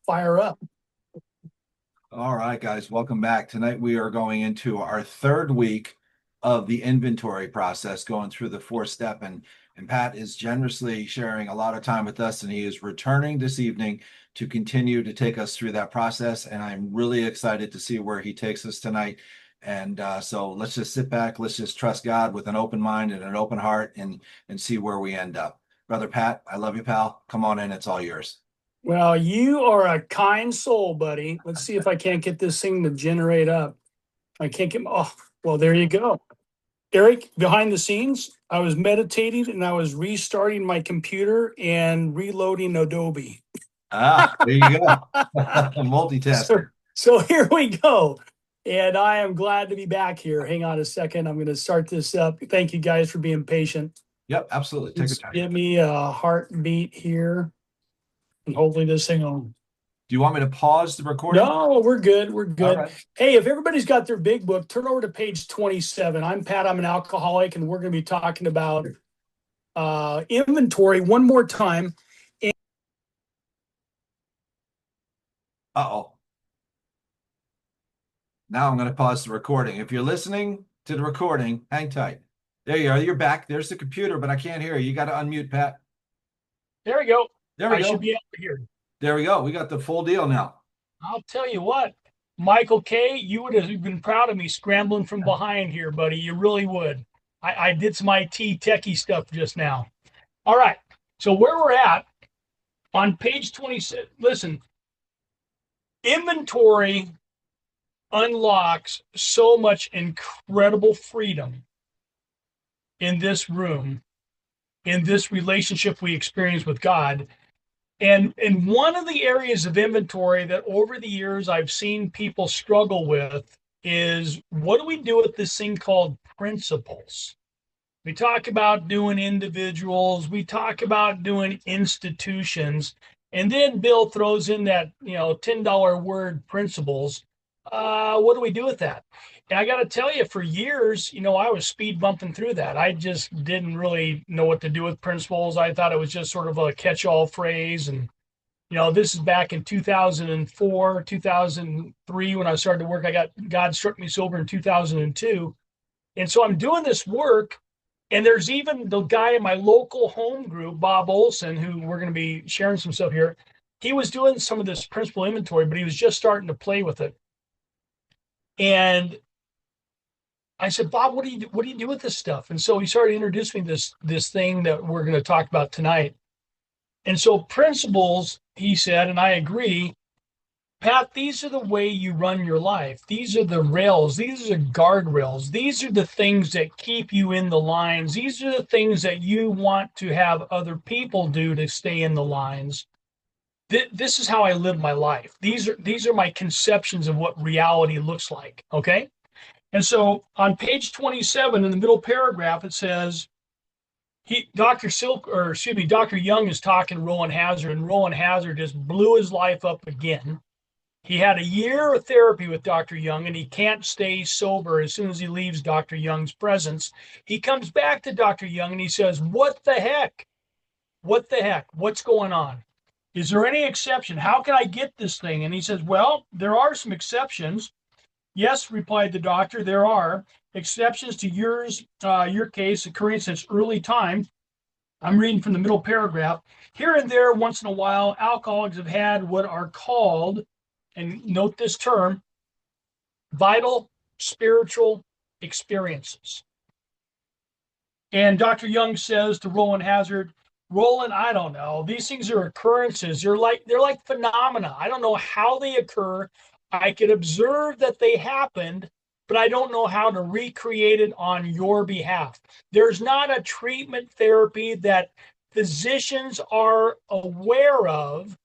Fire up. All right, guys, welcome back. Tonight we are going into our third week of the inventory process, going through the four step. And Pat is generously sharing a lot of time with us, and he is returning this evening to continue to take us through that process. And I'm really excited to see where he takes us tonight. And so let's just sit back, let's just trust God with an open mind and an open heart and see where we end up. Brother Pat, I love you, pal. Come on in, it's all yours. Well, you are a kind soul, buddy. Let's see if I can't get this thing to generate up. I can't get, oh, well, there you go. Eric, behind the scenes, I was meditating and I was restarting my computer and reloading Adobe. Ah, there you go. So, Multitasking. so here we go. And I am glad to be back here. Hang on a second. I'm going to start this up. Thank you guys for being patient. Yep, absolutely. Take your Just time. give me a heartbeat here. And hopefully this thing will. Do you want me to pause the recording? No, we're good. We're All good. right. Hey, if everybody's got their big book, turn over to page 27. I'm Pat. I'm an alcoholic, and we're going to be talking about inventory one more time. Uh-oh. Now I'm going to pause the recording. If you're listening to the recording, hang tight. There you are. You're back. There's the computer, but I can't hear you. You got to unmute, Pat. There we go. There we I should go. be able to hear. There we go. We got the full deal now. I'll tell you what, Michael K., you would have been proud of me scrambling from behind here, buddy. You really would. I did some IT techie stuff just now. All right. So where we're at on page 26, listen, inventory unlocks so much incredible freedom in this room, in this relationship we experience with God. And one of the areas of inventory that over the years I've seen people struggle with is, what do we do with this thing called principles? We talk about doing individuals, we talk about doing institutions, and then Bill throws in that, $10 word principles. What do we do with that? And I got to tell you, for years, I was speed bumping through that. I just didn't really know what to do with principles. I thought it was just sort of a catch-all phrase. And, this is back in 2004, 2003, when I started to work. God struck me sober in 2002. And so I'm doing this work. And there's even the guy in my local home group, Bob Olson, who we're going to be sharing some stuff here. He was doing some of this principal inventory, but he was just starting to play with it. And I said, Bob, what do you do with this stuff? And so he started introducing me this thing that we're going to talk about tonight. And so principles, he said, and I agree, Pat, these are the way you run your life. These are the rails. These are guardrails. These are the things that keep you in the lines. These are the things that you want to have other people do to stay in the lines. This is how I live my life. These are my conceptions of what reality looks like. Okay. And so on page 27 in the middle paragraph, it says, Dr. Young is talking to Rowan Hazard, and Rowan Hazard just blew his life up again. He had a year of therapy with Dr. Young, and he can't stay sober as soon as he leaves Dr. Young's presence. He comes back to Dr. Young and he says, "What the heck? What the heck? What's going on? Is there any exception? How can I get this thing?" And he says, "Well, there are some exceptions." "Yes," replied the doctor, "there are exceptions to your case occurring since early time." I'm reading from the middle paragraph. "Here and there, once in a while, alcoholics have had what are called," and note this term, "vital spiritual experiences." And Dr. Young says to Roland Hazard, "Roland, I don't know. These things are occurrences. They're like phenomena. I don't know how they occur. I could observe that they happened, but I don't know how to recreate it on your behalf. There's not a treatment therapy that physicians are aware of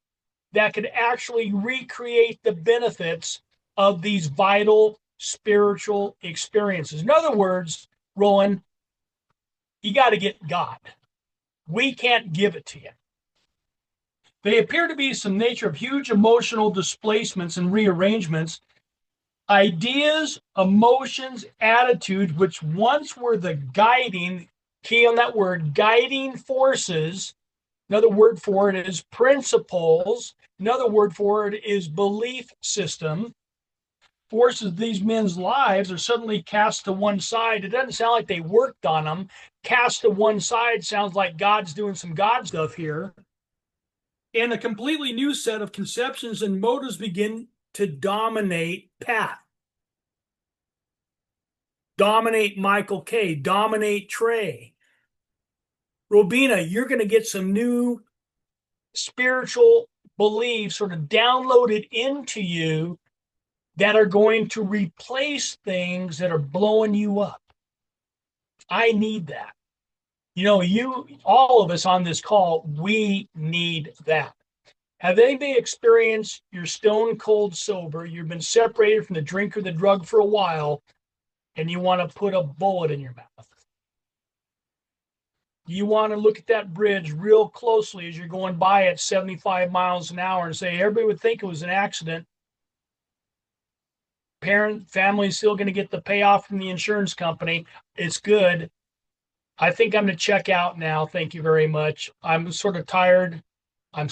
that could actually recreate the benefits of these vital spiritual experiences." In other words, Roland, you got to get God. We can't give it to you. "They appear to be some nature of huge emotional displacements and rearrangements, ideas, emotions, attitudes, which once were the guiding," key on that word, guiding forces, Another word for it is principles. Another word for it is belief system. Forces of these men's lives are suddenly cast to one side. It doesn't sound like they worked on them. Cast to one side sounds like God's doing some God stuff here. And a completely new set of conceptions and motives begin to dominate Pat, dominate Michael K., dominate Trey. Robina, you're going to get some new spiritual beliefs sort of downloaded into you that are going to replace things that are blowing you up. I need that. You know, all of us on this call, we need that. Have anybody experienced you're stone cold sober, you've been separated from the drink or the drug for a while, and you want to put a bullet in your mouth? You want to look at that bridge real closely as you're going by at 75 miles an hour and say, everybody would think it was an accident. Family's still going to get the payoff from the insurance company. It's good. I think I'm going to check out now. Thank you very much. I'm sort of tired. I'm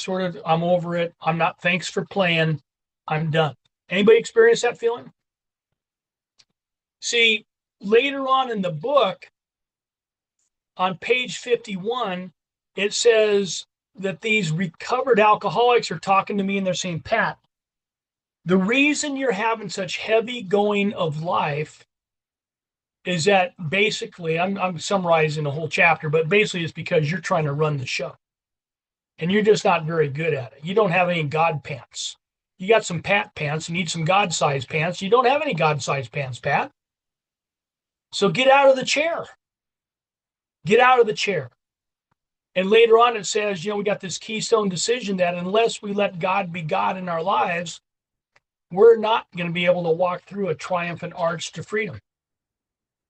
over it. Thanks for playing. I'm done. Anybody experience that feeling? See, later on in the book, on page 51, it says that these recovered alcoholics are talking to me and they're saying, Pat, the reason you're having such heavy going of life is that basically, I'm summarizing the whole chapter, but basically it's because you're trying to run the show. And you're just not very good at it. You don't have any God pants. You got some Pat pants. You need some God-sized pants. You don't have any God-sized pants, Pat. So get out of the chair. Get out of the chair. And later on it says, we got this keystone decision that unless we let God be God in our lives, we're not going to be able to walk through a triumphant arch to freedom.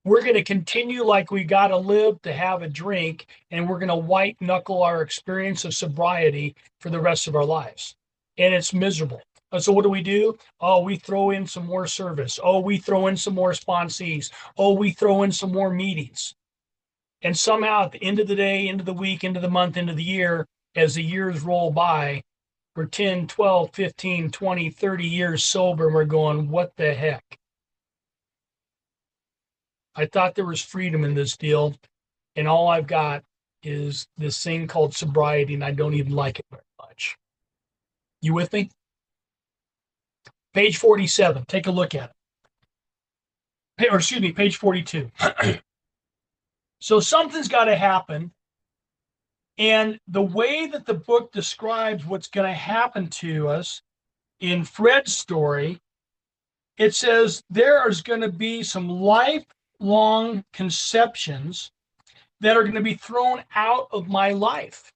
We're going to continue like we got to live to have a drink, and we're going to white knuckle our experience of sobriety for the rest of our lives. And it's miserable. And so what do? Oh, we throw in some more service. Oh, we throw in some more sponsees. Oh, we throw in some more meetings. And somehow at the end of the day, end of the week, end of the month, end of the year, as the years roll by, we're 10, 12, 15, 20, 30 years sober, and we're going, what the heck? I thought there was freedom in this deal, and all I've got is this thing called sobriety, and I don't even like it very much. You with me? Page 47, take a look at it. Or excuse me, page 42. So something's got to happen, and the way that the book describes what's going to happen to us in Fred's story, it says there is going to be some lifelong conceptions that are going to be thrown out of my life.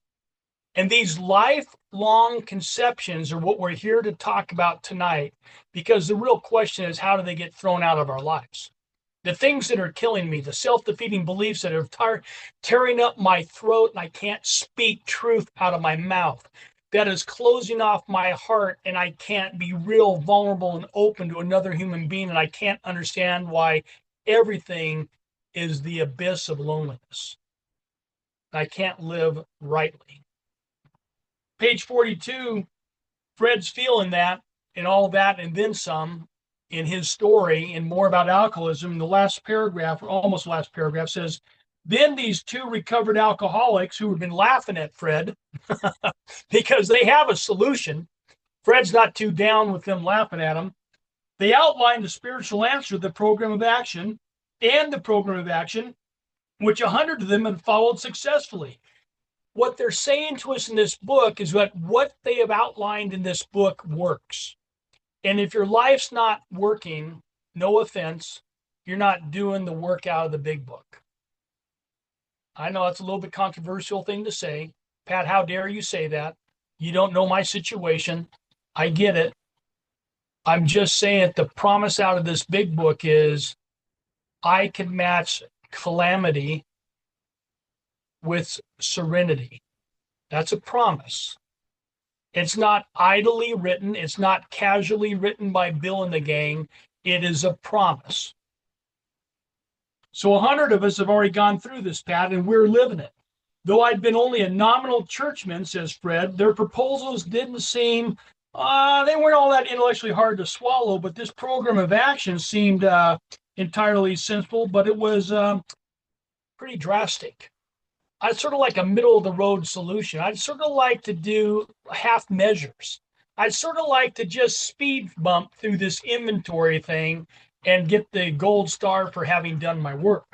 And these lifelong conceptions are what we're here to talk about tonight, because the real question is, how do they get thrown out of our lives? The things that are killing me, the self-defeating beliefs that are tearing up my throat and I can't speak truth out of my mouth, that is closing off my heart and I can't be real, vulnerable, and open to another human being, and I can't understand why everything is the abyss of loneliness. I can't live rightly. Page 42, Fred's feeling that and all that and then some in his story, and more about alcoholism. The last paragraph, or almost last paragraph, says, then these two recovered alcoholics who have been laughing at Fred because they have a solution. Fred's not too down with them laughing at him. They outlined the spiritual answer to the program of action, which 100 of them have followed successfully. What they're saying to us in this book is that what they have outlined in this book works. And if your life's not working, no offense, you're not doing the work out of the big book. I know it's a little bit controversial thing to say. Pat, how dare you say that? You don't know my situation. I get it. I'm just saying the promise out of this big book is I can match calamity with serenity. That's a promise. It's not idly written. It's not casually written by Bill and the gang. It is a promise. So 100 of us have already gone through this, Pat, and we're living it. Though I'd been only a nominal churchman, says Fred, their proposals didn't seem, they weren't all that intellectually hard to swallow, but this program of action seemed entirely sensible, but it was pretty drastic. I'd sort of like a middle of the road solution. I'd sort of like to do half measures. I'd sort of like to just speed bump through this inventory thing and get the gold star for having done my work.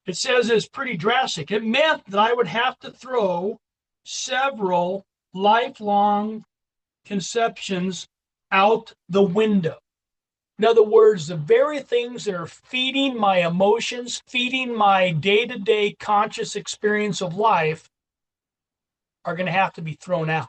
It says it's pretty drastic. It meant that I would have to throw several lifelong conceptions out the window. In other words, the very things that are feeding my emotions, feeding my day-to-day conscious experience of life are going to have to be thrown out.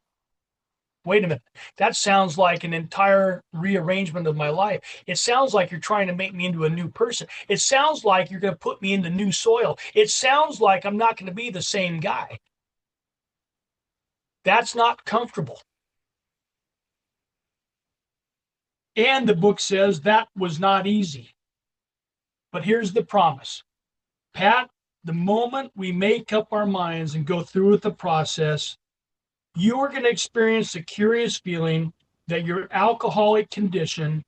Wait a minute. That sounds like an entire rearrangement of my life. It sounds like you're trying to make me into a new person. It sounds like you're going to put me into new soil. It sounds like I'm not going to be the same guy. That's not comfortable. And the book says that was not easy. But here's the promise. Pat, the moment we make up our minds and go through with the process, you are going to experience the curious feeling that your alcoholic condition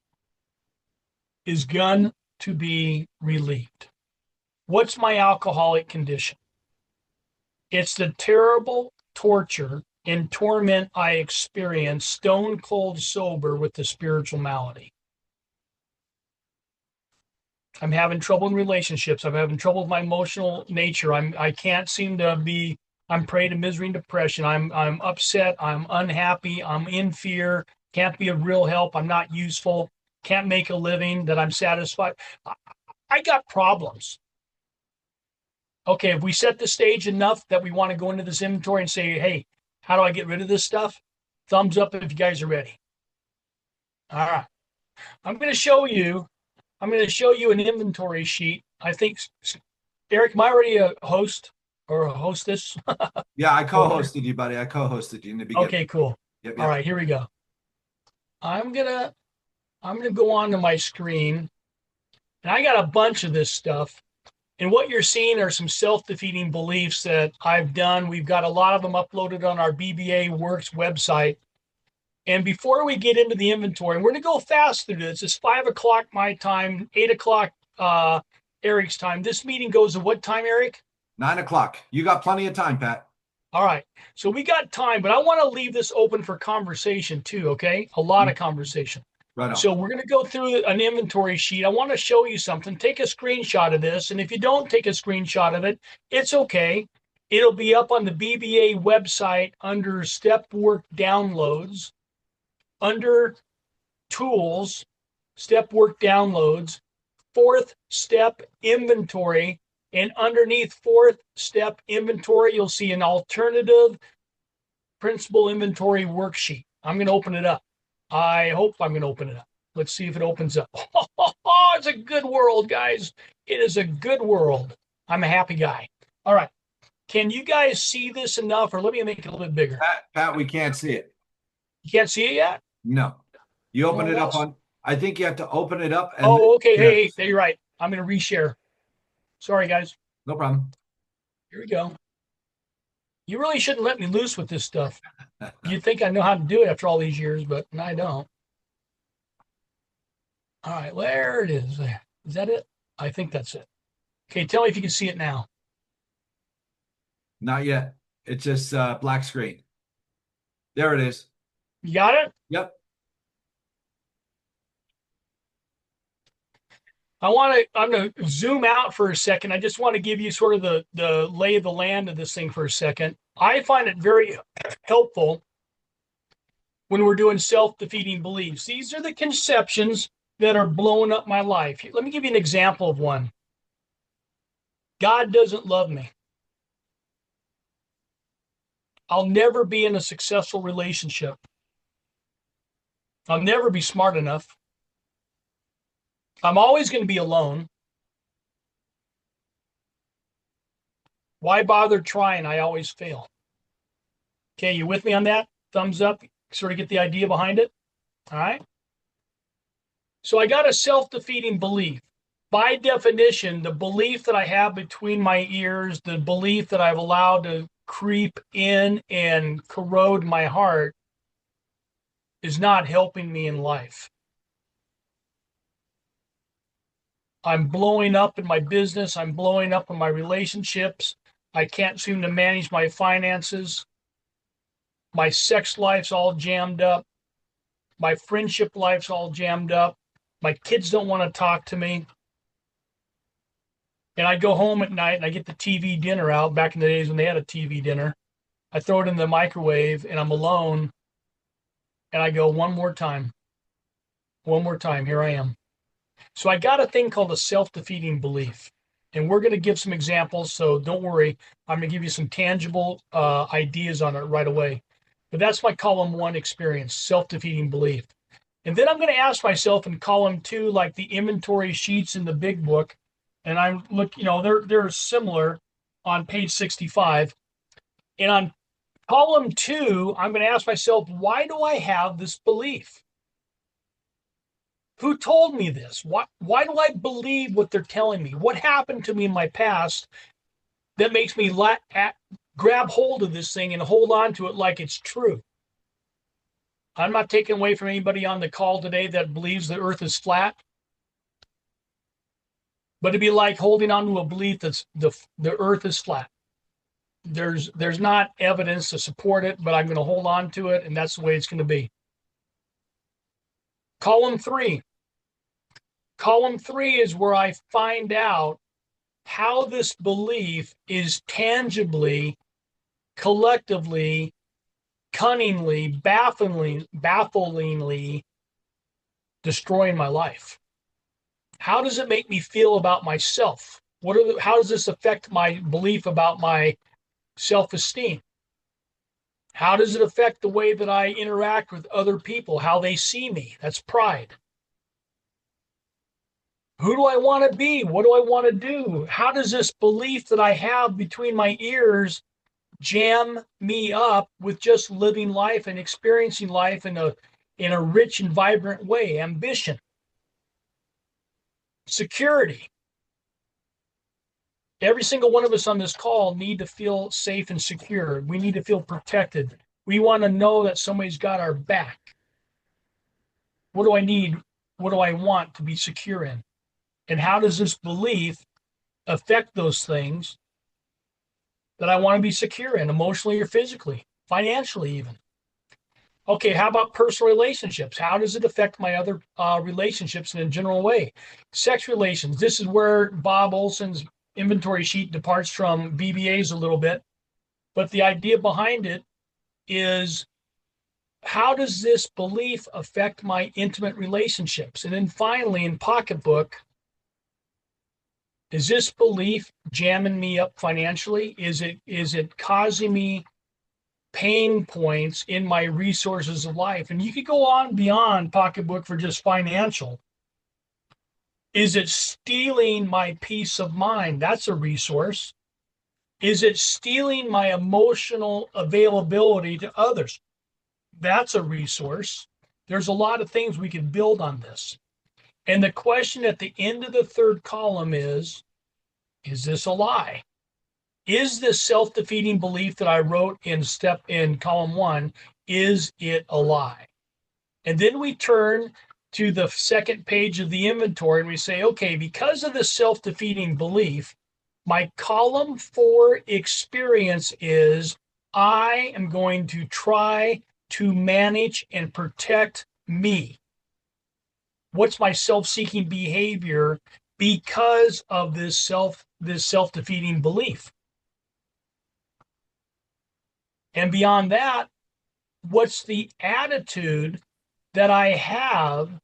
is going to be relieved. What's my alcoholic condition? It's the terrible torture and torment I experience stone cold sober with the spiritual malady. I'm having trouble in relationships. I'm having trouble with my emotional nature. I can't seem to be, I'm prey to misery and depression. I'm upset. I'm unhappy. I'm in fear. Can't be of real help. I'm not useful. Can't make a living that I'm satisfied. I got problems. Okay, if we set the stage enough that we want to go into this inventory and say, hey, how do I get rid of this stuff? Thumbs up if you guys are ready. All right. I'm going to show you an inventory sheet. I think, Eric, am I already a host or a hostess? Yeah, I co-hosted you, buddy. I co-hosted you in the beginning. Okay, cool. Yep. All right, here we go. I'm gonna go onto my screen, and I got a bunch of this stuff. And what you're seeing are some self-defeating beliefs that I've done. We've got a lot of them uploaded on our BBA Works website. And before we get into the inventory, we're going to go fast through this. It's 5 o'clock my time, 8 o'clock Eric's time. This meeting goes at what time, Eric? 9 o'clock. You got plenty of time, Pat. All right. So we got time, but I want to leave this open for conversation too, okay? A lot of conversation. Right on. So we're going to go through an inventory sheet. I want to show you something. Take a screenshot of this. And if you don't take a screenshot of it, it's okay. It'll be up on the BBA website under Step Work Downloads, under Tools, Step Work Downloads, Fourth Step Inventory. And underneath Fourth Step Inventory, you'll see an alternative principal inventory worksheet. I'm going to open it up. I hope I'm going to open it up. Let's see if it opens up. Oh, it's a good world, guys. It is a good world. I'm a happy guy. All right. Can you guys see this enough, or let me make it a little bit bigger? Pat, we can't see it. You can't see it yet? No. You open it up on, I think you have to open it up. And okay. Hey, you're right. I'm going to reshare. Sorry, guys. No problem. Here we go. You really shouldn't let me loose with this stuff. You'd think I know how to do it after all these years, but I don't. All right, there it is. There. Is that it? I think that's it. Okay, tell me if you can see it now. Not yet. It's just black screen. There it is. You got it? Yep. I'm going to zoom out for a second. I just want to give you sort of the lay of the land of this thing for a second. I find it very helpful when we're doing self-defeating beliefs. These are the conceptions that are blowing up my life. Let me give you an example of one. God doesn't love me. I'll never be in a successful relationship. I'll never be smart enough. I'm always going to be alone. Why bother trying? I always fail. Okay, you with me on that? Thumbs up, sort of get the idea behind it. All right. So I got a self-defeating belief. by definition, the belief that I have between my ears, the belief that I've allowed to creep in and corrode my heart, is not helping me in life. I'm blowing up in my business. I'm blowing up in my relationships. I can't seem to manage my finances. My sex life's all jammed up. My friendship life's all jammed up. My kids don't want to talk to me. And I go home at night and I get the TV dinner out back in the days when they had a TV dinner. I throw it in the microwave and I'm alone. And I go, one more time. One more time. Here I am. So I got a thing called a self-defeating belief. And we're going to give some examples. So don't worry. I'm going to give you some tangible ideas on it right away. But that's my column 1 experience, self-defeating belief. And then I'm going to ask myself in column 2, like the inventory sheets in the big book, and I'm they're similar on page 65. And on column 2, I'm going to ask myself, why do I have this belief? Who told me this? Why do I believe what they're telling me? What happened to me in my past that makes me grab hold of this thing and hold on to it like it's true? I'm not taking away from anybody on the call today that believes the earth is flat. But it'd be like holding on to a belief that the earth is flat. There's not evidence to support it, but I'm going to hold on to it, and that's the way it's going to be. Column 3. Column 3 is where I find out how this belief is tangibly, collectively, cunningly, bafflingly destroying my life. How does it make me feel about myself? How does this affect my belief about my self-esteem? How does it affect the way that I interact with other people, how they see me? That's pride. Who do I want to be? What do I want to do? How does this belief that I have between my ears jam me up with just living life and experiencing life in a rich and vibrant way? Ambition. Security. Every single one of us on this call need to feel safe and secure. We need to feel protected. We want to know that somebody's got our back. What do I need? What do I want to be secure in? And how does this belief affect those things that I want to be secure in, emotionally or physically, financially even? Okay, how about personal relationships? How does it affect my other relationships in a general way? Sex relations. This is where Bob Olson's inventory sheet departs from VBA's a little bit. But the idea behind it is, how does this belief affect my intimate relationships? And then finally, in Pocketbook, is this belief jamming me up financially? Is it causing me pain points in my resources of life? And you could go on beyond Pocketbook for just financial. Is it stealing my peace of mind? That's a resource. Is it stealing my emotional availability to others? That's a resource. There's a lot of things we can build on this. And the question at the end of the third column is this a lie? Is this self-defeating belief that I wrote in column 1, is it a lie? And then we turn to the second page of the inventory and we say, okay, because of this self-defeating belief, my column 4 experience is I am going to try to manage and protect me. What's my self-seeking behavior because of this self-defeating belief? And beyond that, what's the attitude that I have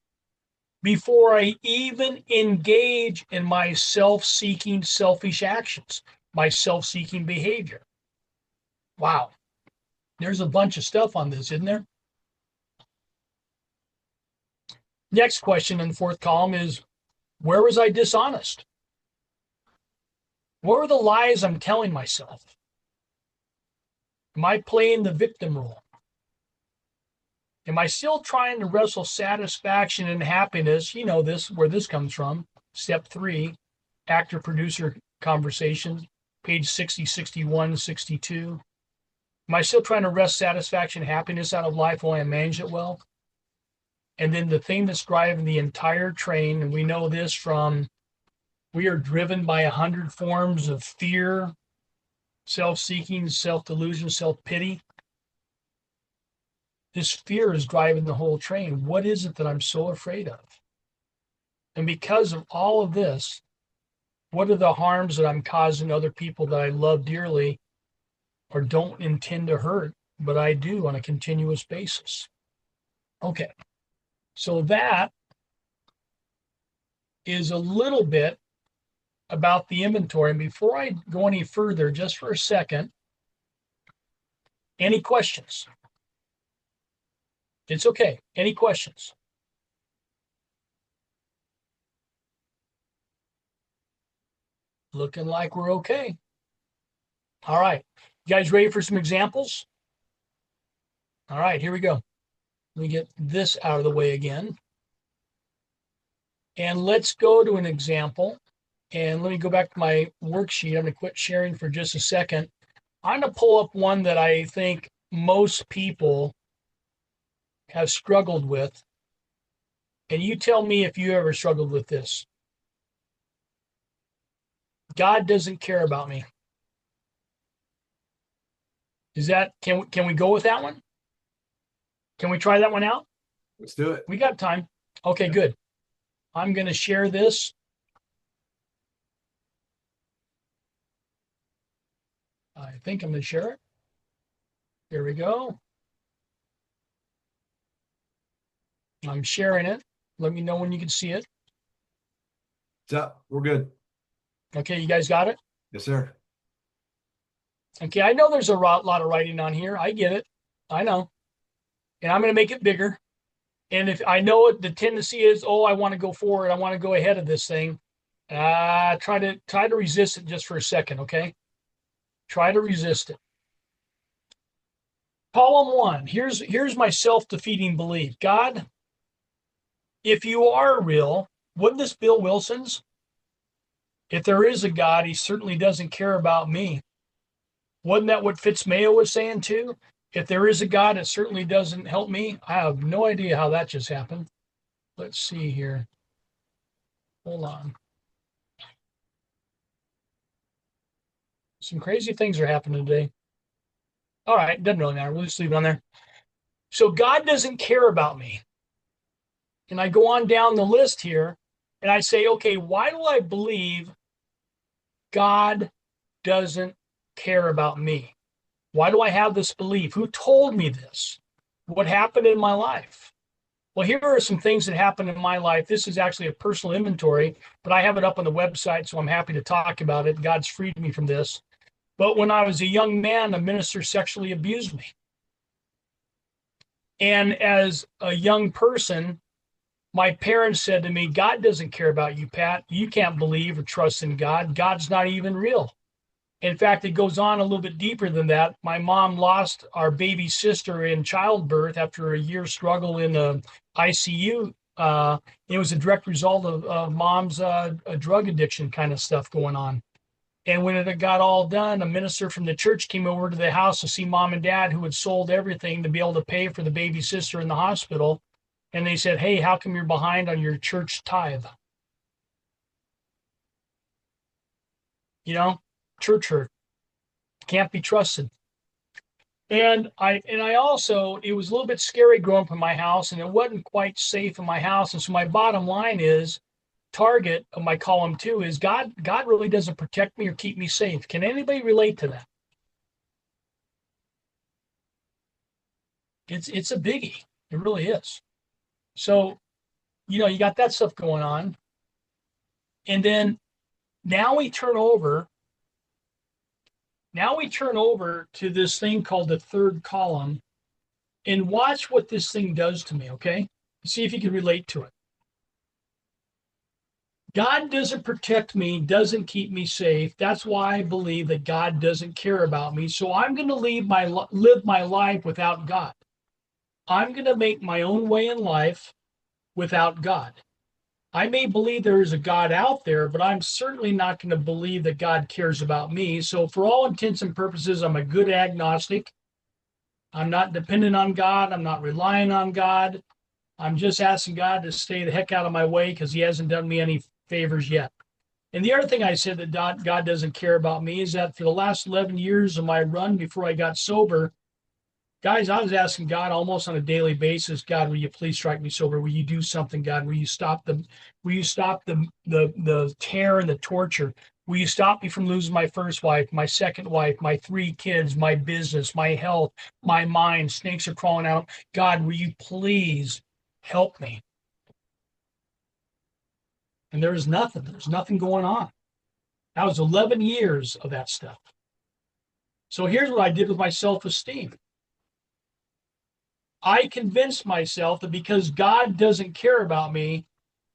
before I even engage in my self-seeking, selfish actions, my self-seeking behavior? Wow. There's a bunch of stuff on this, isn't there? Next question in the fourth column is, where was I dishonest? What are the lies I'm telling myself? Am I playing the victim role? Am I still trying to wrestle satisfaction and happiness? You know this, where this comes from, Step 3, actor-producer conversation, page 60, 61, 62. Am I still trying to wrest satisfaction, happiness out of life while I manage it well? And then the thing that's driving the entire train, and we know this from, we are driven by 100 forms of fear, self-seeking, self-delusion, self-pity. This fear is driving the whole train. What is it that I'm so afraid of? And because of all of this, what are the harms that I'm causing other people that I love dearly or don't intend to hurt, but I do on a continuous basis? Okay, so that is a little bit about the inventory. And before I go any further, just for a second, any questions? It's okay. Any questions? Looking like we're okay. All right. You guys ready for some examples? All right, here we go. Let me get this out of the way again. And let's go to an example. And let me go back to my worksheet. I'm going to quit sharing for just a second. I'm going to pull up one that I think most people have struggled with. And you tell me if you ever struggled with this. God doesn't care about me. Is that, can we go with that one? Can we try that one out? Let's do it. We got time. Okay, good. I'm going to share this. I think I'm going to share it. Here we go. I'm sharing it. Let me know when you can see it. What's up? We're good. Okay, you guys got it? Yes, sir. Okay, I know there's a lot of writing on here. I get it. I know. And I'm going to make it bigger. And if I know it, the tendency is, oh, I want to go forward. I want to go ahead of this thing. Try to resist it just for a second, okay? Try to resist it. Column 1. Here's my self-defeating belief. God, if you are real, wouldn't this Bill Wilson's? If there is a God, he certainly doesn't care about me. Wasn't that what Fitzmayo was saying too? If there is a God, it certainly doesn't help me. I have no idea how that just happened. Let's see here. Hold on. Some crazy things are happening today. All right, doesn't really matter. We'll just leave it on there. So God doesn't care about me. And I go on down the list here and I say, okay, why do I believe God doesn't care about me? Why do I have this belief? Who told me this? What happened in my life? Well, here are some things that happened in my life. This is actually a personal inventory, but I have it up on the website, so I'm happy to talk about it. God's freed me from this. But when I was a young man, a minister sexually abused me. And as a young person, my parents said to me, God doesn't care about you, Pat. You can't believe or trust in God. God's not even real. In fact, it goes on a little bit deeper than that. My mom lost our baby sister in childbirth after a year struggle in the ICU. It was a direct result of mom's drug addiction kind of stuff going on. And when it got all done, a minister from the church came over to the house to see mom and dad, who had sold everything to be able to pay for the baby sister in the hospital. And they said, hey, how come you're behind on your church tithe? You know, church hurt. Can't be trusted. And I also, it was a little bit scary growing up in my house, and it wasn't quite safe in my house. And so my bottom line is, target of my column 2 is God really doesn't protect me or keep me safe. Can anybody relate to that? It's a biggie. It really is. So, you got that stuff going on. And then now we turn over to this thing called the third column, and watch what this thing does to me, okay? See if you can relate to it. God doesn't protect me, doesn't keep me safe. That's why I believe that God doesn't care about me. So I'm going to live my life without God. I'm going to make my own way in life without God. I may believe there is a God out there, but I'm certainly not going to believe that God cares about me. So, for all intents and purposes, I'm a good agnostic. I'm not dependent on God. I'm not relying on God. I'm just asking God to stay the heck out of my way because he hasn't done me any favors yet. And the other thing I said that God doesn't care about me is that for the last 11 years of my run before I got sober, guys, I was asking God almost on a daily basis, God, will you please strike me sober? Will you do something, God? Will you stop the terror and the torture? Will you stop me from losing my first wife, my second wife, my 3 kids, my business, my health, my mind? Snakes are crawling out. God, will you please help me? And there's nothing. There's nothing going on. That was 11 years of that stuff. So here's what I did with my self-esteem. I convinced myself that because God doesn't care about me,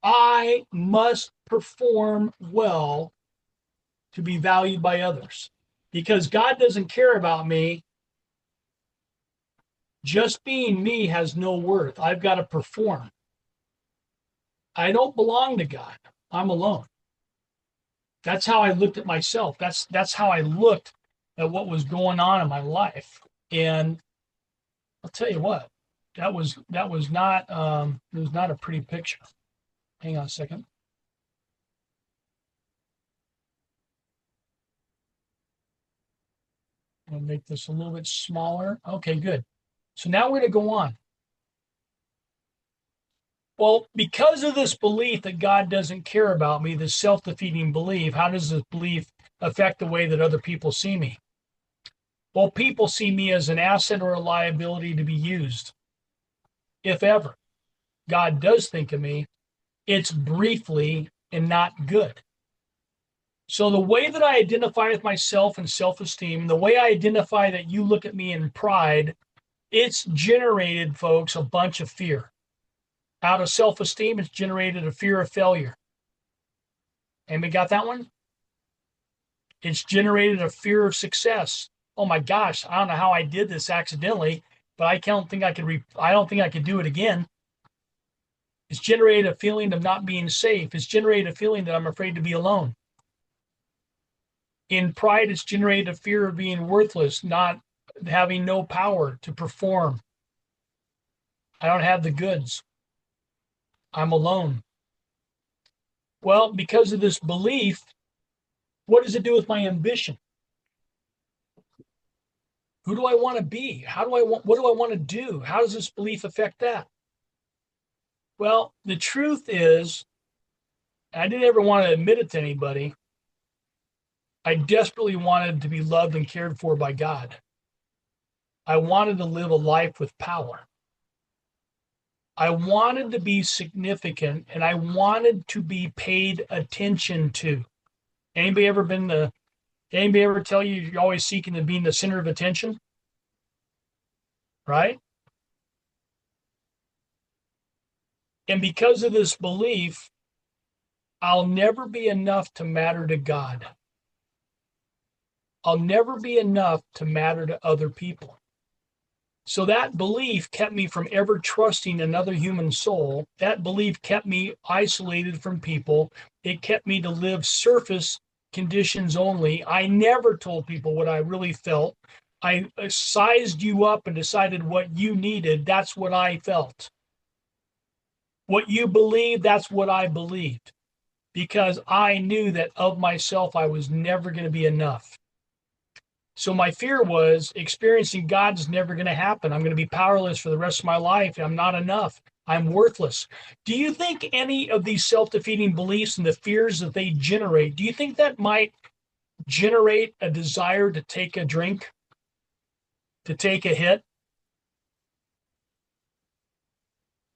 I must perform well to be valued by others. Because God doesn't care about me, just being me has no worth. I've got to perform. I don't belong to God. I'm alone. That's how I looked at myself. That's how I looked at what was going on in my life. And I'll tell you what, that was not it was not a pretty picture. Hang on a second. I'm gonna make this a little bit smaller. Okay, good. So now we're gonna go on. Well, because of this belief that God doesn't care about me, this self-defeating belief, how does this belief affect the way that other people see me? Well, people see me as an asset or a liability to be used. If ever God does think of me, it's briefly and not good. So the way that I identify with myself and self-esteem, the way I identify that you look at me in pride, it's generated, folks, a bunch of fear. Out of self-esteem, it's generated a fear of failure. Anybody got that one? It's generated a fear of success. Oh my gosh, I don't know how I did this accidentally, but I don't think I could do it again. It's generated a feeling of not being safe. It's generated a feeling that I'm afraid to be alone. In pride, it's generated a fear of being worthless, not having no power to perform. I don't have the goods. I'm alone. Well, because of this belief, what does it do with my ambition? Who do I want to be? What do I want to do? How does this belief affect that? Well, the truth is, I didn't ever want to admit it to anybody. I desperately wanted to be loved and cared for by God. I wanted to live a life with power. I wanted to be significant, and I wanted to be paid attention to. Anybody ever tell you you're always seeking to be in the center of attention? Right? And because of this belief, I'll never be enough to matter to God. I'll never be enough to matter to other people. So that belief kept me from ever trusting another human soul. That belief kept me isolated from people. It kept me to live surface conditions only. I never told people what I really felt. I sized you up and decided what you needed. That's what I felt. What you believe, that's what I believed. Because I knew that of myself, I was never going to be enough. So my fear was experiencing God is never going to happen. I'm going to be powerless for the rest of my life. I'm not enough. I'm worthless. Do you think any of these self-defeating beliefs and the fears that they generate, do you think that might generate a desire to take a drink, to take a hit,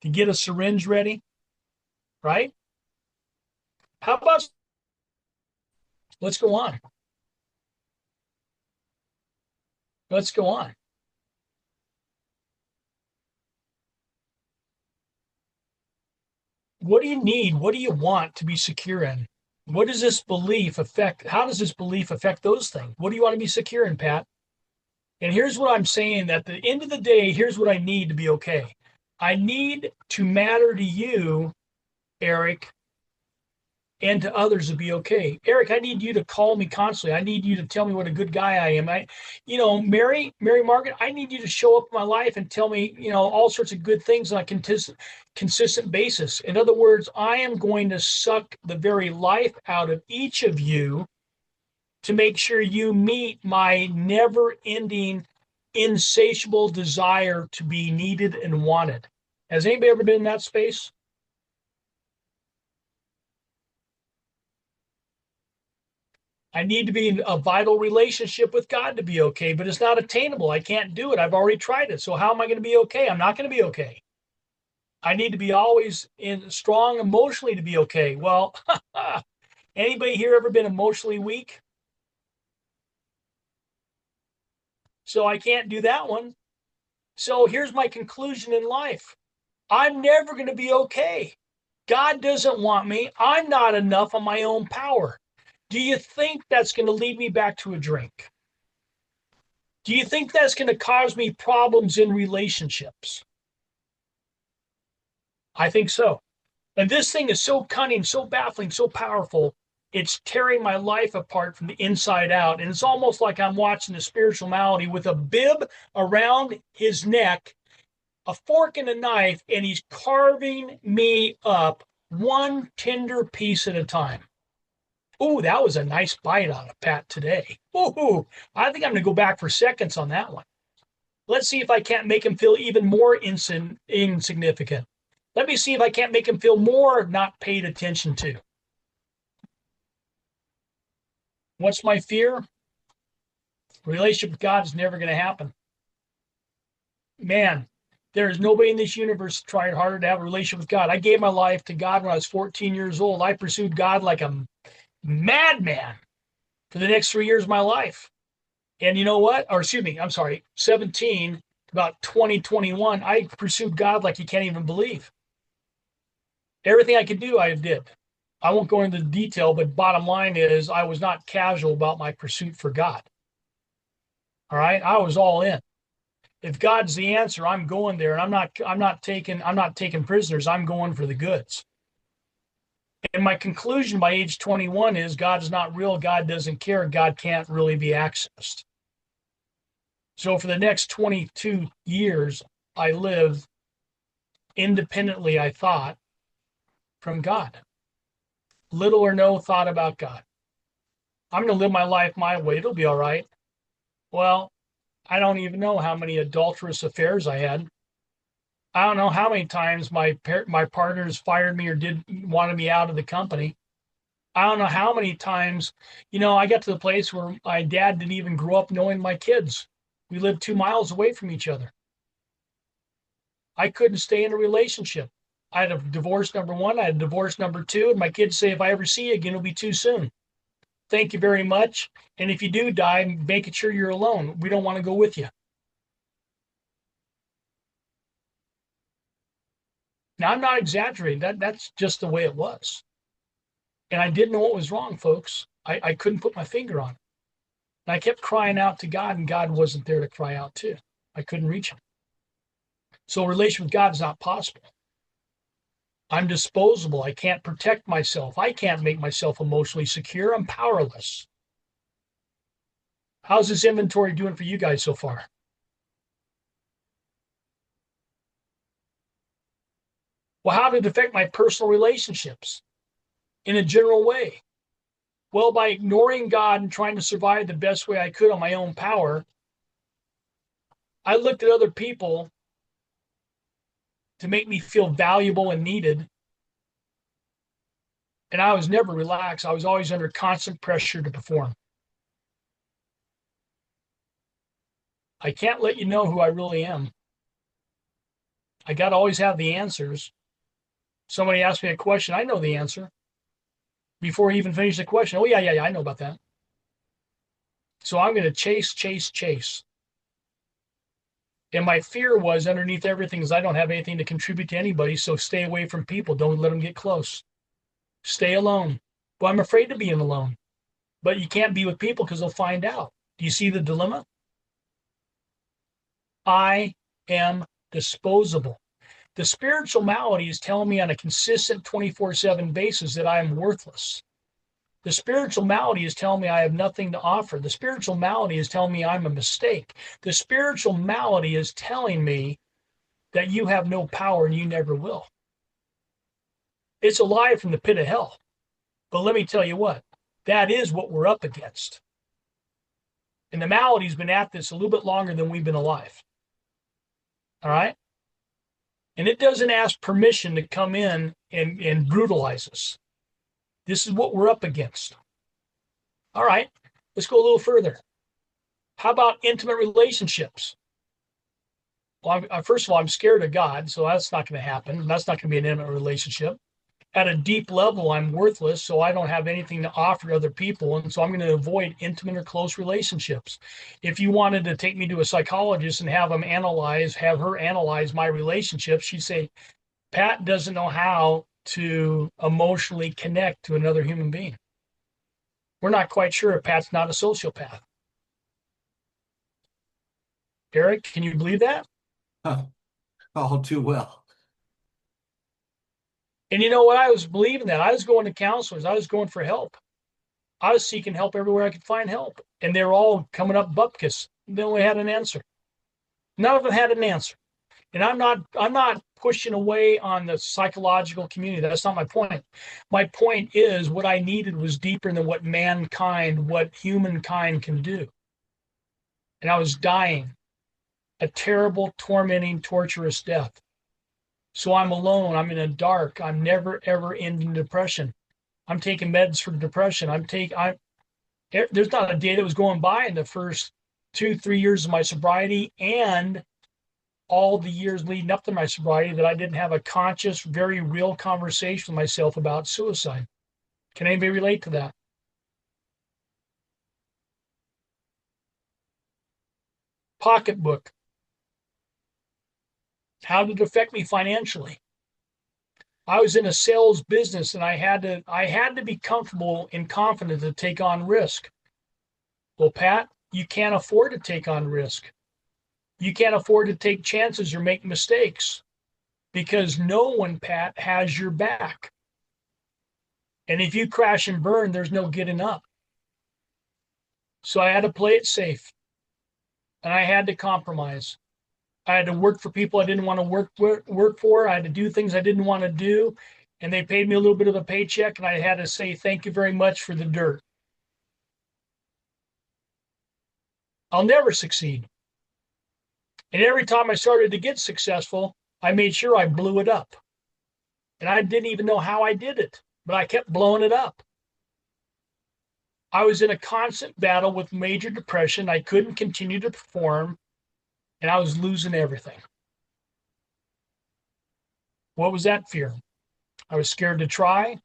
to get a syringe ready, right? How about, let's go on. Let's go on. What do you need? What do you want to be secure in? What does this belief affect? How does this belief affect those things? What do you want to be secure in, Pat? And here's what I'm saying, at the end of the day, here's what I need to be okay. I need to matter to you, Eric, and to others to be okay. Eric, I need you to call me constantly. I need you to tell me what a good guy I am. Mary Margaret, I need you to show up in my life and tell me, all sorts of good things on a consistent basis. In other words, I am going to suck the very life out of each of you to make sure you meet my never-ending, insatiable desire to be needed and wanted. Has anybody ever been in that space? I need to be in a vital relationship with God to be okay, but it's not attainable. I can't do it. I've already tried it. So how am I going to be okay? I'm not going to be okay. I need to be always strong emotionally to be okay. Well, anybody here ever been emotionally weak? So I can't do that one. So here's my conclusion in life. I'm never going to be okay. God doesn't want me. I'm not enough on my own power. Do you think that's going to lead me back to a drink? Do you think that's going to cause me problems in relationships? I think so. And this thing is so cunning, so baffling, so powerful. It's tearing my life apart from the inside out. And it's almost like I'm watching a spiritual malady with a bib around his neck, a fork and a knife, and he's carving me up one tender piece at a time. Oh, that was a nice bite out of Pat today. Oh, I think I'm going to go back for seconds on that one. Let's see if I can't make him feel even more insignificant. Let me see if I can't make him feel more not paid attention to. What's my fear? Relationship with God is never going to happen. Man, there is nobody in this universe trying harder to have a relationship with God. I gave my life to God when I was 14 years old. I pursued God like a madman for the next 3 years of my life. And you know what? Or excuse me, I'm sorry, 17, about 2021, I pursued God like you can't even believe. Everything I could do, I did. I won't go into the detail, but bottom line is I was not casual about my pursuit for God. All right. I was all in. If God's the answer, I'm going there. And I'm not taking prisoners. I'm going for the goods. And my conclusion by age 21 is God is not real. God doesn't care. God can't really be accessed. So for the next 22 years, I lived independently, I thought, from God. Little or no thought about God. I'm going to live my life my way. It'll be all right. Well, I don't even know how many adulterous affairs I had. I don't know how many times my partners fired me or wanted me out of the company. I don't know how many times, I got to the place where my dad didn't even grow up knowing my kids. We lived 2 miles away from each other. I couldn't stay in a relationship. I had a divorce number 1, I had a divorce number 2, and my kids say, if I ever see you again, it'll be too soon. Thank you very much. And if you do die, make sure you're alone. We don't want to go with you. Now, I'm not exaggerating. That's just the way it was. And I didn't know what was wrong, folks. I couldn't put my finger on it. And I kept crying out to God, and God wasn't there to cry out to. I couldn't reach him. So a relation with God is not possible. I'm disposable. I can't protect myself. I can't make myself emotionally secure. I'm powerless. How's this inventory doing for you guys so far? Well, how did it affect my personal relationships in a general way? Well, by ignoring God and trying to survive the best way I could on my own power, I looked at other people to make me feel valuable and needed. And I was never relaxed. I was always under constant pressure to perform. I can't let you know who I really am. I got to always have the answers. Somebody asked me a question, I know the answer before he even finished the question. Oh, yeah, I know about that. So I'm going to chase. And my fear was underneath everything is I don't have anything to contribute to anybody, so stay away from people. Don't let them get close. Stay alone. Well, I'm afraid to be alone. But you can't be with people because they'll find out. Do you see the dilemma? I am disposable. The spiritual malady is telling me on a consistent 24/7 basis that I am worthless. The spiritual malady is telling me I have nothing to offer. The spiritual malady is telling me I'm a mistake. The spiritual malady is telling me that you have no power and you never will. It's a lie from the pit of hell. But let me tell you what, that is what we're up against. And the malady's been at this a little bit longer than we've been alive. All right? And it doesn't ask permission to come in and brutalize us. This is what we're up against. All right, let's go a little further. How about intimate relationships? Well, first of all, I'm scared of God, so that's not going to happen. That's not going to be an intimate relationship. At a deep level, I'm worthless, so I don't have anything to offer to other people, and so I'm going to avoid intimate or close relationships. If you wanted to take me to a psychologist and have her analyze my relationships, she'd say, Pat doesn't know how to emotionally connect to another human being. We're not quite sure if Pat's not a sociopath. Eric, can you believe that? Oh, all too well. And you know what? I was believing that. I was going to counselors. I was going for help. I was seeking help everywhere I could find help. And they were all coming up bupkis. They only had an answer. None of them had an answer. And I'm not pushing away on the psychological community. That's not my point. My point is what I needed was deeper than what humankind can do. And I was dying a terrible, tormenting, torturous death. So I'm alone. I'm in the dark. I'm never, ever ending depression. I'm taking meds for depression. There's not a day that was going by in the first 2-3 years of my sobriety and all the years leading up to my sobriety that I didn't have a conscious, very real conversation with myself about suicide. Can anybody relate to that? Pocketbook. How did it affect me financially? I was in a sales business and I had to be comfortable and confident to take on risk. Well, Pat, you can't afford to take on risk. You can't afford to take chances or make mistakes because no one, Pat, has your back. And if you crash and burn, there's no getting up. So I had to play it safe and I had to compromise. I had to work for people I didn't want to work for. I had to do things I didn't want to do. And they paid me a little bit of a paycheck. And I had to say, thank you very much for the dirt. I'll never succeed. And every time I started to get successful, I made sure I blew it up. And I didn't even know how I did it, but I kept blowing it up. I was in a constant battle with major depression. I couldn't continue to perform. And I was losing everything. What was that fear? I was scared to try.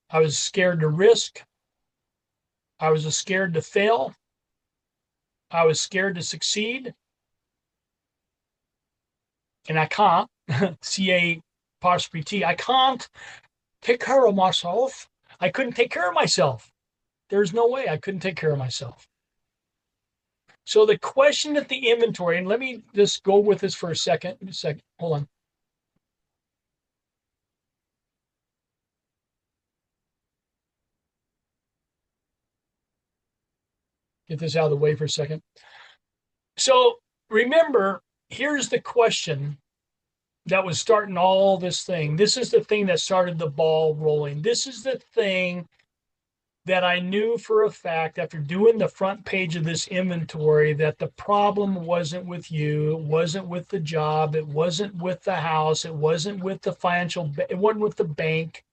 I was scared to risk. I was scared to fail. I was scared to succeed. And I can't, C-A-T, I can't take care of myself. I couldn't take care of myself. There's no way I couldn't take care of myself. So the question at the inventory, and let me just go with this for a second. Hold on. Get this out of the way for a second. So remember, here's the question that was starting all this thing. This is the thing that started the ball rolling. This is the thing that I knew for a fact after doing the front page of this inventory that the problem wasn't with you, it wasn't with the job, it wasn't with the house, it wasn't with the it wasn't with the bank.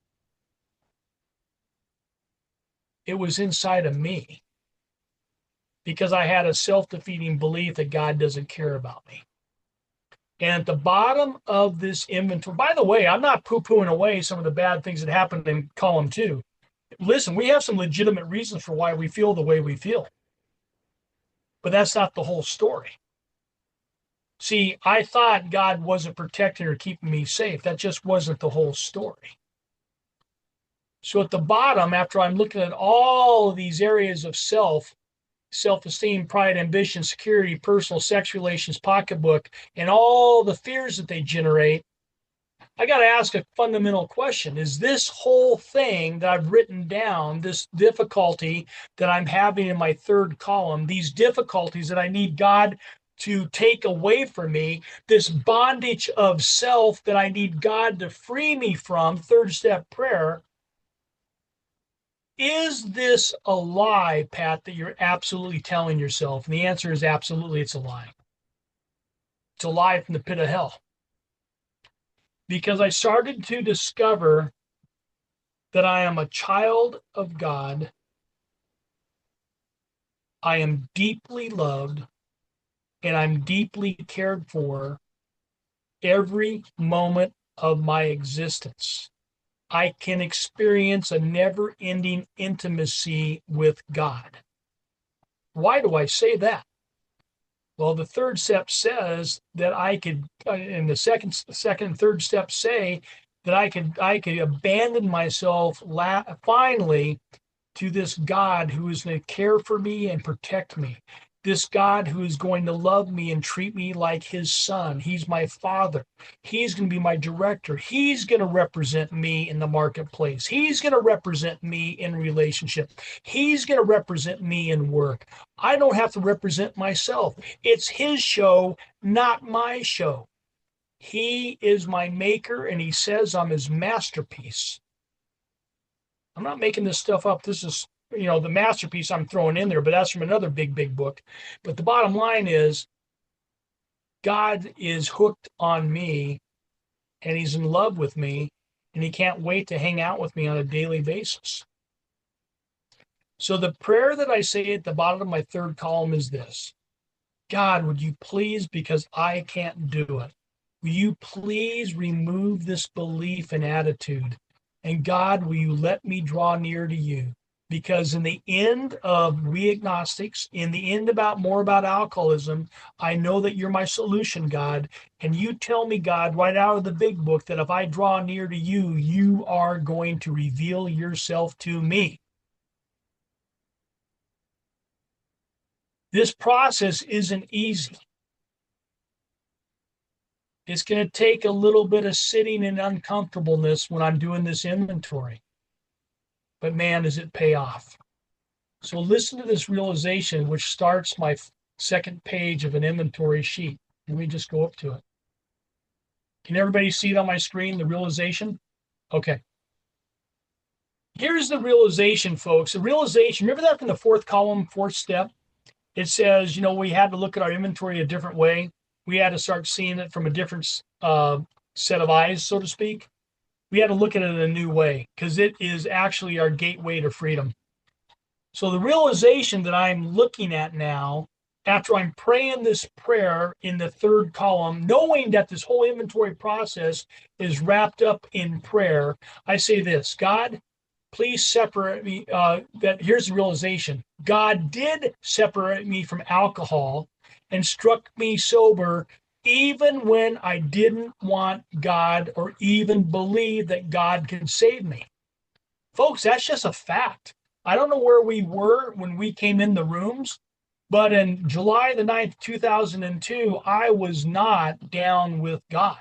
It was inside of me because I had a self-defeating belief that God doesn't care about me. And at the bottom of this inventory, by the way, I'm not poo-pooing away some of the bad things that happened in column 2. Listen, we have some legitimate reasons for why we feel the way we feel. But that's not the whole story. See, I thought God wasn't protecting or keeping me safe. That just wasn't the whole story. So at the bottom, after I'm looking at all of these areas of self, self-esteem, pride, ambition, security, personal sex relations, pocketbook, and all the fears that they generate, I got to ask a fundamental question. Is this whole thing that I've written down, this difficulty that I'm having in my third column, these difficulties that I need God to take away from me, this bondage of self that I need God to free me from, third step prayer, is this a lie, Pat, that you're absolutely telling yourself? And the answer is absolutely, it's a lie. It's a lie from the pit of hell. Because I started to discover that I am a child of God. I am deeply loved and I'm deeply cared for every moment of my existence. I can experience a never-ending intimacy with God. Why do I say that? Well, the third step says that I could, and the second and third step say that I could abandon myself finally to this God who is going to care for me and protect me. This God who is going to love me and treat me like his son. He's my father. He's going to be my director. He's going to represent me in the marketplace. He's going to represent me in relationship. He's going to represent me in work. I don't have to represent myself. It's his show, not my show. He is my maker, and he says I'm his masterpiece. I'm not making this stuff up. This is, the masterpiece I'm throwing in there, but that's from another big book. But the bottom line is God is hooked on me and he's in love with me and he can't wait to hang out with me on a daily basis. So the prayer that I say at the bottom of my third column is this: God, would you please, because I can't do it, will you please remove this belief and attitude? And God, will you let me draw near to you? Because in the end of We Agnostics, in the end more about alcoholism, I know that you're my solution, God. And you tell me, God, right out of the big book, that if I draw near to you, you are going to reveal yourself to me. This process isn't easy. It's going to take a little bit of sitting and uncomfortableness when I'm doing this inventory. But man, does it pay off. So listen to this realization, which starts my second page of an inventory sheet. Let me just go up to it. Can everybody see it on my screen, the realization? Okay. Here's the realization, folks. The realization, remember that from the fourth column, fourth step? It says, we had to look at our inventory a different way. We had to start seeing it from a different set of eyes, so to speak. We had to look at it in a new way because it is actually our gateway to freedom. So the realization that I'm looking at now, after I'm praying this prayer in the third column, knowing that this whole inventory process is wrapped up in prayer, I say this: God, please separate me. Here's the realization: God did separate me from alcohol and struck me sober even when I didn't want God or even believe that God could save me. Folks, that's just a fact. I don't know where we were when we came in the rooms, but in July the 9th, 2002, I was not down with God.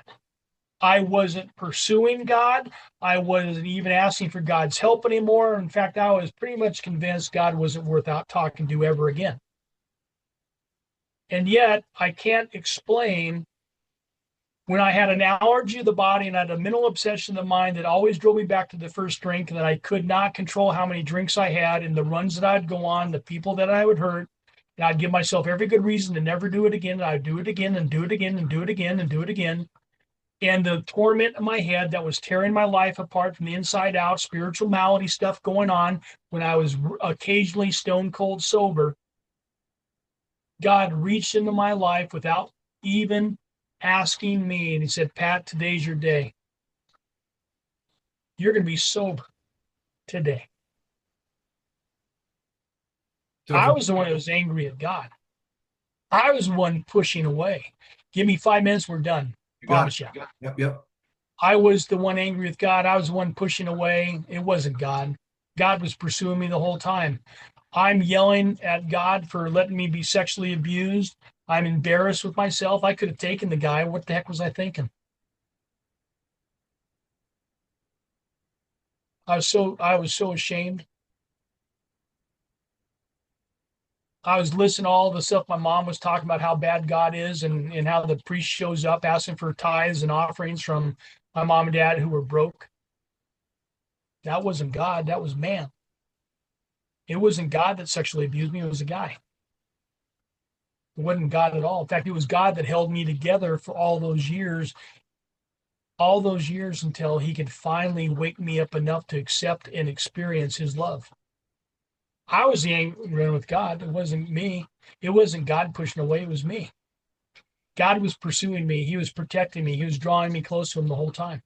I wasn't pursuing God. I wasn't even asking for God's help anymore. In fact, I was pretty much convinced God wasn't worth out talking to ever again. And yet, I can't explain when I had an allergy of the body and I had a mental obsession of the mind that always drove me back to the first drink, and that I could not control how many drinks I had and the runs that I'd go on, the people that I would hurt. And I'd give myself every good reason to never do it again. And I'd do it again and do it again and do it again and do it again. And the torment in my head that was tearing my life apart from the inside out, spiritual malady stuff going on when I was occasionally stone cold sober, God reached into my life without even asking me, and he said, Pat, today's your day. You're going to be sober today. I was the one that was angry at God. I was the one pushing away. Give me 5 minutes, we're done. Promise you. Yep. I was the one angry with God. I was the one pushing away. It wasn't God. God was pursuing me the whole time. I'm yelling at God for letting me be sexually abused. I'm embarrassed with myself. I could have taken the guy. What the heck was I thinking? I was so ashamed. I was listening to all the stuff my mom was talking about how bad God is, and how the priest shows up asking for tithes and offerings from my mom and dad who were broke. That wasn't God. That was man. It wasn't God that sexually abused me. It was a guy. It wasn't God at all. In fact, it was God that held me together for all those years until he could finally wake me up enough to accept and experience his love. I was the angry one with God. It wasn't me. It wasn't God pushing away. It was me. God was pursuing me. He was protecting me. He was drawing me close to him the whole time.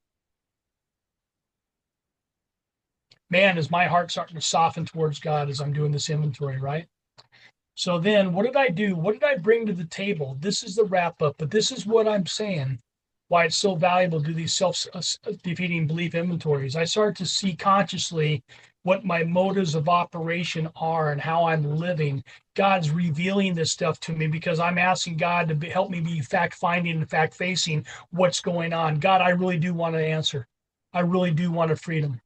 Man, is my heart starting to soften towards God as I'm doing this inventory, right? So then what did I do? What did I bring to the table? This is the wrap up, but this is what I'm saying why it's so valuable to do these self-defeating belief inventories. I started to see consciously what my motives of operation are and how I'm living. God's revealing this stuff to me because I'm asking God to help me be fact-finding and fact-facing what's going on. God, I really do want an answer. I really do want a freedom.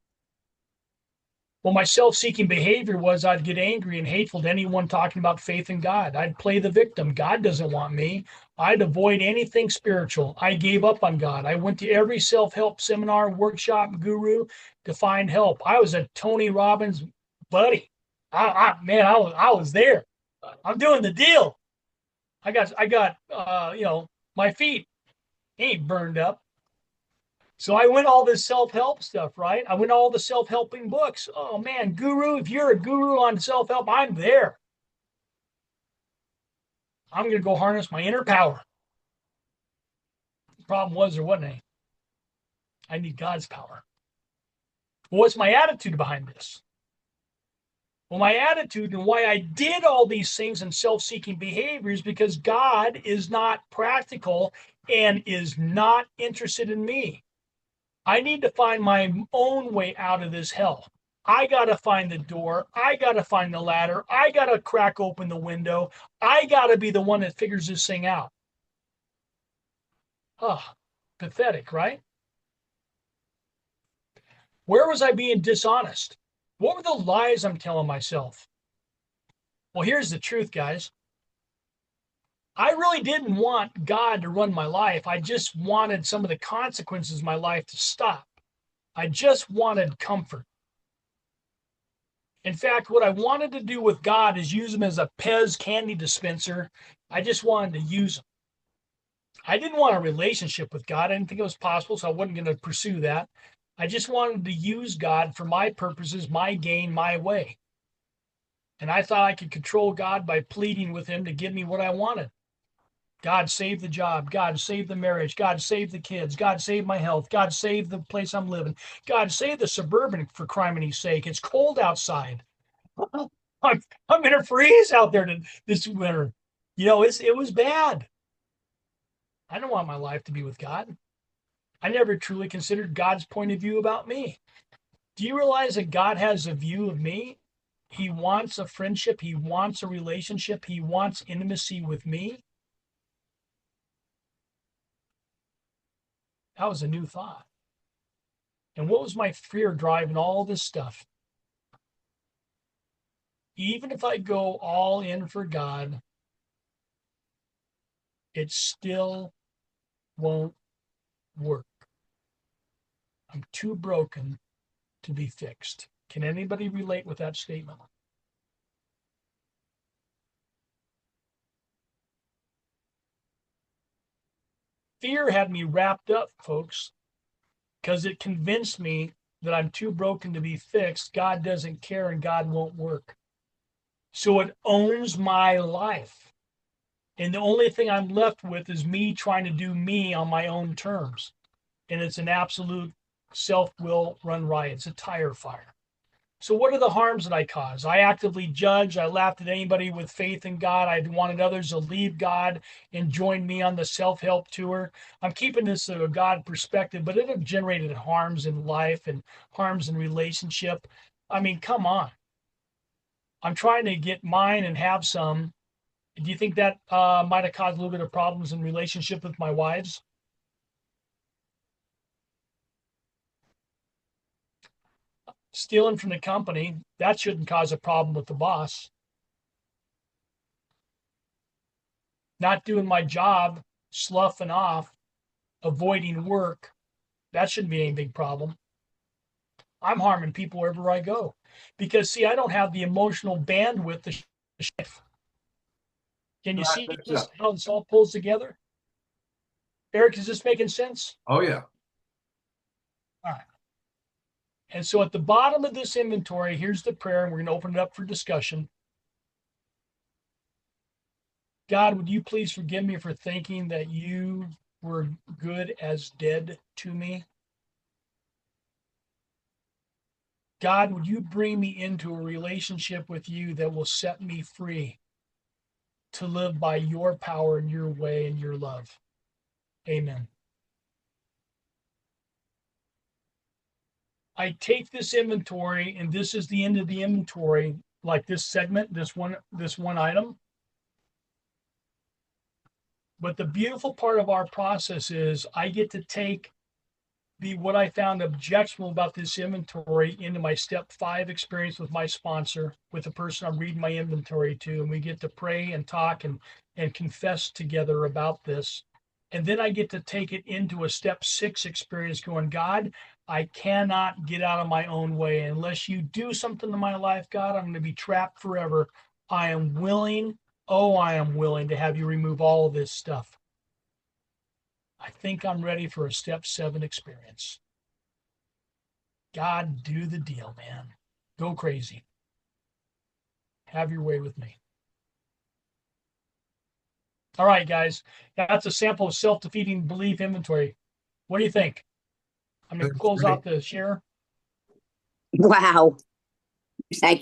Well, my self-seeking behavior was I'd get angry and hateful to anyone talking about faith in God. I'd play the victim. God doesn't want me. I'd avoid anything spiritual. I gave up on God. I went to every self-help seminar, workshop, guru to find help. I was a Tony Robbins buddy. I was there. I'm doing the deal. I got my feet ain't burned up. So I went all this self-help stuff, right? I went all the self-helping books. Oh man, guru, if you're a guru on self-help, I'm there. I'm going to go harness my inner power. The problem was there wasn't any. I need God's power. Well, what's my attitude behind this? Well, my attitude and why I did all these things in self-seeking behaviors because God is not practical and is not interested in me. I need to find my own way out of this hell. I got to find the door. I got to find the ladder. I got to crack open the window. I got to be the one that figures this thing out. Oh, pathetic, right? Where was I being dishonest? What were the lies I'm telling myself? Well, here's the truth, guys. I really didn't want God to run my life. I just wanted some of the consequences of my life to stop. I just wanted comfort. In fact, what I wanted to do with God is use him as a Pez candy dispenser. I just wanted to use him. I didn't want a relationship with God. I didn't think it was possible, so I wasn't going to pursue that. I just wanted to use God for my purposes, my gain, my way. And I thought I could control God by pleading with him to give me what I wanted. God save the job. God save the marriage. God save the kids. God save my health. God save the place I'm living. God save the Suburban for crimini's sake. It's cold outside. I'm gonna freeze out there this winter. It was bad. I don't want my life to be with God. I never truly considered God's point of view about me. Do you realize that God has a view of me? He wants a friendship. He wants a relationship. He wants intimacy with me. That was a new thought. And what was my fear driving all this stuff? Even if I go all in for God, it still won't work. I'm too broken to be fixed. Can anybody relate with that statement? Fear had me wrapped up, folks, because it convinced me that I'm too broken to be fixed. God doesn't care and God won't work. So it owns my life. And the only thing I'm left with is me trying to do me on my own terms. And it's an absolute self-will run riot. It's a tire fire. So what are the harms that I cause? I actively judge. I laughed at anybody with faith in God. I wanted others to leave God and join me on the self-help tour. I'm keeping this at a God perspective, but it have generated harms in life and harms in relationship. I mean, come on. I'm trying to get mine and have some. Do you think that might have caused a little bit of problems in relationship with my wives? Stealing from the company, that shouldn't cause a problem with the boss. Not doing my job, sloughing off, avoiding work, that shouldn't be any big problem. I'm harming people wherever I go because, see, I don't have the emotional bandwidth to shift. Can you see this, how this all pulls together? Eric, is this making sense? Oh, yeah. All right. And so at the bottom of this inventory, here's the prayer, and we're going to open it up for discussion. God, would you please forgive me for thinking that you were good as dead to me? God, would you bring me into a relationship with you that will set me free to live by your power and your way and your love? Amen. I take this inventory, and this is the end of the inventory, like this segment, this one item. But the beautiful part of our process is I get to take what I found objectionable about this inventory into my step 5 experience with my sponsor, with the person I'm reading my inventory to, and we get to pray and talk and confess together about this. And then I get to take it into a step 6 experience going, God, I cannot get out of my own way. Unless you do something in my life, God, I'm going to be trapped forever. I am willing, I am willing to have you remove all of this stuff. I think I'm ready for a step 7 experience. God, do the deal, man. Go crazy. Have your way with me. All right, guys. That's a sample of self-defeating belief inventory. What do you think? I'm going to close out the share. Wow. Thank you.